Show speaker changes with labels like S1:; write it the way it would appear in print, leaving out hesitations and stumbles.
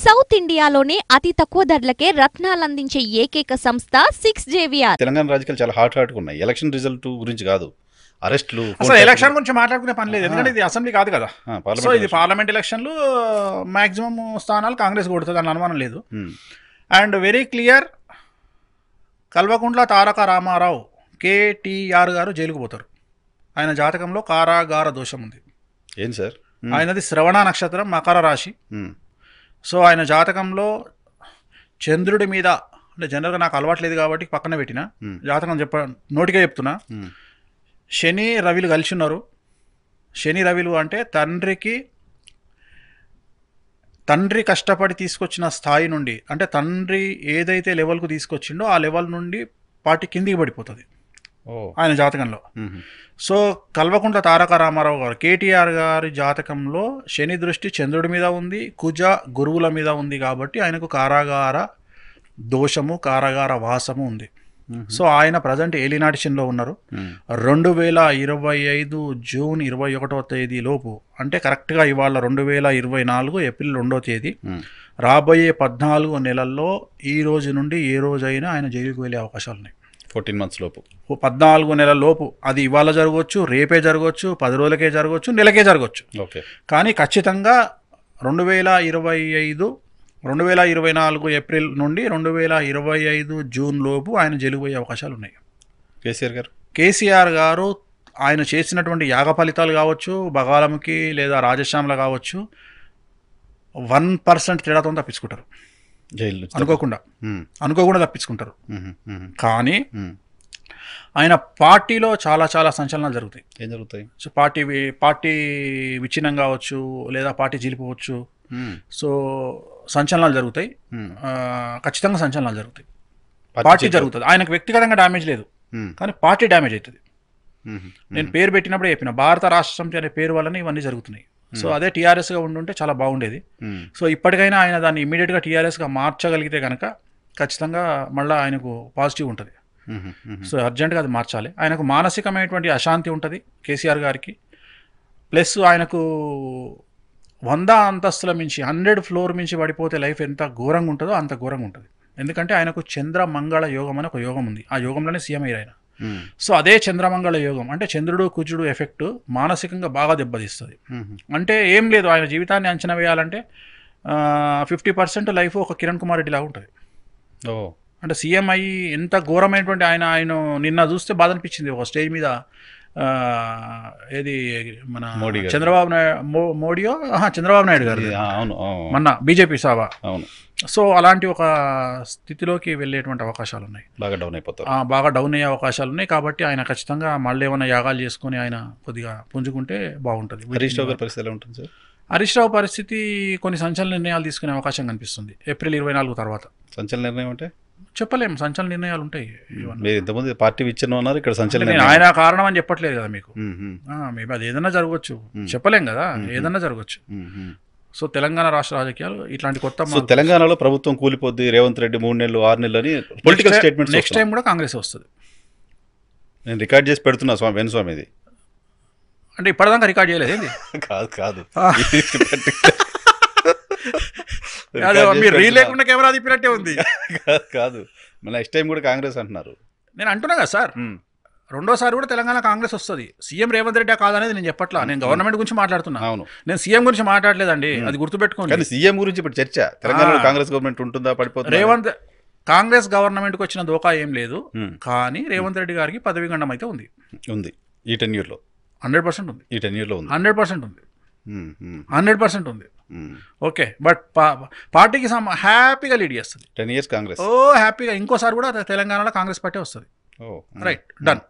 S1: South ఇండియాలోనే అతి తక్కువ ధరలకే రత్నాలందించే ఏకైక సంస్థ 6JVR.
S2: తెలంగాణ రాజకీయాలు చాలా హాట్గా ఉన్నాయి. ఎలక్షన్ రిజల్ట్ గురించి కాదు, అరెస్టులు.
S3: అసలు ఎలక్షన్ గురించి మాట్లాడుకునే పని లేదు, ఎందుకంటే ఇది అసెంబ్లీ కాదు కదా. సో ఇది పార్లమెంట్ ఎలక్షన్లు, మాక్సిమం స్థానాలు కాంగ్రెస్ కొడుతుంది అని అనుమానం లేదు. And very clear, Kalvakuntla Taraka Ramarao KTR గారు జైలుకు పోతారు. ఆయన జాతకంలో కారాగార దోషం ఉంది.
S2: ఏంటి సార్?
S3: ఆయనది శ్రవణ నక్షత్రం, మకర రాశి. సో ఆయన జాతకంలో చంద్రుడి మీద, అంటే జనరల్గా నాకు అలవాట్లేదు కాబట్టి పక్కన పెట్టిన జాతకం నోటిగా చెప్తున్నా. శని రవిలు కలిసి ఉన్నారు. శని రవిలు అంటే తండ్రి కష్టపడి తీసుకొచ్చిన స్థాయి నుండి, అంటే తండ్రి ఏదైతే లెవెల్కు తీసుకొచ్చిండో ఆ లెవెల్ నుండి పార్టీ కిందికి పడిపోతుంది ఆయన జాతకంలో. సో కల్వకుంట్ల తారక రామారావు గారు కేటీఆర్ గారి జాతకంలో శని దృష్టి చంద్రుడి మీద ఉంది, కుజ గురువుల మీద ఉంది, కాబట్టి ఆయనకు కారాగార దోషము, కారాగార వాసము ఉంది. సో ఆయన ప్రజెంట్ ఏలినాటి శనిలో ఉన్నారు. 2025 జూన్ 21వ తేదీ లోపు, అంటే కరెక్ట్గా ఇవాళ 2024 ఏప్రిల్ 2వ తేదీ, రాబోయే 14 నెలల్లో ఈ రోజు నుండి ఏ రోజైనా ఆయన జైలుకు వెళ్ళే అవకాశాలు ఉన్నాయి.
S2: 14 months లోపు,
S3: 14 నెలల లోపు. అది ఇవాళ జరగవచ్చు, రేపే జరగవచ్చు, 10 రోజులకే జరగవచ్చు, నెలకే జరగవచ్చు.
S2: ఓకే. కానీ
S3: ఖచ్చితంగా 2024 ఏప్రిల్ నుండి 2025 జూన్ లోపు ఆయన జైలుకు పోయే అవకాశాలు ఉన్నాయి. కేసీఆర్ గారు ఆయన చేసినటువంటి యాగ ఫలితాలు కావచ్చు, బగాలముకి లేదా రాజశ్యామల కావచ్చు, 1% తేడాతో తప్పించుకుంటారు.
S2: జైలు
S3: అనుకోకుండా తప్పించుకుంటారు. కానీ ఆయన పార్టీలో చాలా చాలా సంచలనాలు జరుగుతాయి.
S2: ఏం జరుగుతాయి?
S3: సో పార్టీ విచ్ఛిన్నం కావచ్చు, లేదా పార్టీ జీలిపోవచ్చు. సో సంచలనాలు జరుగుతాయి, ఖచ్చితంగా సంచలనాలు జరుగుతాయి. పార్టీ జరుగుతుంది. ఆయనకు వ్యక్తిగతంగా డ్యామేజ్ లేదు, కానీ పార్టీ డ్యామేజ్ అవుతుంది. నేను పేరు పెట్టినప్పుడే చెప్పిన, భారత రాష్ట్ర సమితి అనే పేరు వల్లనే ఇవన్నీ జరుగుతున్నాయి. సో అదే టీఆర్ఎస్గా ఉండుంటే చాలా బాగుండేది. సో ఇప్పటికైనా ఆయన దాన్ని ఇమీడియట్గా టీఆర్ఎస్గా మార్చగలిగితే కనుక ఖచ్చితంగా మళ్ళీ ఆయనకు పాజిటివ్ ఉంటుంది. సో అర్జెంటుగా అది మార్చాలి. ఆయనకు మానసికమైనటువంటి అశాంతి ఉంటుంది కేసీఆర్ గారికి. ప్లస్ ఆయనకు 100 అంతస్తుల మించి, 100 ఫ్లోర్ మించి పడిపోతే లైఫ్ ఎంత ఘోరంగా ఉంటుందో అంత ఘోరంగా ఉంటుంది. ఎందుకంటే ఆయనకు చంద్రమంగళ యోగం అని ఒక యోగం ఉంది. ఆ యోగంలోనే సీఎం అయ్యారు ఆయన. సో అదే చంద్రమంగళ యోగం అంటే చంద్రుడు కుజుడు ఎఫెక్ట్ మానసికంగా బాగా దెబ్బతీస్తుంది. అంటే ఏం లేదు, ఆయన జీవితాన్ని అంచనా వేయాలంటే 50% లైఫ్ ఒక కిరణ్ కుమార్ రెడ్డి లాగా ఉంటుంది. అంటే సీఎం అయ్యి ఎంత ఘోరమైనటువంటి ఆయన నిన్న చూస్తే బాధ అనిపించింది. ఒక స్టేజ్ మీద ఏది మన చంద్రబాబు నాయుడు గారు మొన్న బీజేపీ సభ. సో అలాంటి ఒక స్థితిలోకి వెళ్ళేటువంటి అవకాశాలు ఉన్నాయి. బాగా డౌన్ అయ్యే అవకాశాలు ఉన్నాయి. కాబట్టి ఆయన ఖచ్చితంగా మళ్ళీ ఏమైనా యాగాలు చేసుకుని ఆయన కొద్దిగా పుంజుకుంటే బాగుంటుంది. హరీష్ రావు పరిస్థితి కొన్ని సంచలన నిర్ణయాలు తీసుకునే అవకాశం కనిపిస్తుంది ఏప్రిల్ 24 తర్వాత.
S2: సంచలన నిర్ణయం అంటే
S3: చెప్పలేము, సంచలన నిర్ణయాలు ఉంటాయి.
S2: ఇంతమంది పార్టీ విచ్ఛిన్నం అన్నారు, ఇక్కడ సంచలన
S3: ఆయన కారణం అని చెప్పట్లేదు కదా మీకు. మేబీ అది ఏదన్నా జరగవచ్చు, చెప్పలేం కదా, ఏదన్నా జరగవచ్చు. సో తెలంగాణ రాష్ట్ర రాజకీయాలు ఇట్లాంటి కొత్త.
S2: తెలంగాణలో ప్రభుత్వం కూలిపోద్ది, రేవంత్ రెడ్డి 3 నెలలు 6 నెలలు అని పొలిటికల్ స్టేట్మెంట్.
S3: నెక్స్ట్ టైం కూడా కాంగ్రెస్ వస్తుంది.
S2: నేను రికార్డ్ చేసి పెడుతున్నా వెనుస్వామిది.
S3: అంటే ఇప్పటిదాకా రికార్డ్ చేయలేదు ఏంది?
S2: కాదు
S3: మీరు రీల్ లేకుండా కెమెరా తిప్పినట్టే ఉంది.
S2: కాదు, నెక్స్ట్ టైం కూడా కాంగ్రెస్ అంటున్నారు.
S3: నేను అంటున్నా కదా సార్, రెండోసారి కూడా తెలంగాణ కాంగ్రెస్ వస్తుంది. సీఎం రేవంత్ రెడ్డి కాదనేది నేను చెప్పట్లా, నేను గవర్నమెంట్ గురించి మాట్లాడుతున్నా.
S2: అవును,
S3: నేను సీఎం గురించి మాట్లాడలేదండి, అది గుర్తుపెట్టుకోండి.
S2: సీఎం గురించి ఇప్పుడు చర్చ, తెలంగాణలో కాంగ్రెస్ గవర్నమెంట్ ఉంటుందా పడిపోతుంది.
S3: కాంగ్రెస్ గవర్నమెంట్కి వచ్చిన దోకా ఏం లేదు, కానీ రేవంత్ రెడ్డి గారికి పదవి గండం అయితే ఉంది
S2: ఈ 10 years లో.
S3: 100% ఉంది.
S2: ఈ 10 years లో
S3: 100% ఉంది. 100% ఉంది. ఓకే, బట్ పార్టీకి హ్యాపీగా లీడ్ చేస్తుంది
S2: 10 years కాంగ్రెస్.
S3: హ్యాపీగా ఇంకోసారి కూడా తెలంగాణలో కాంగ్రెస్ పార్టీ వస్తుంది. Right, done.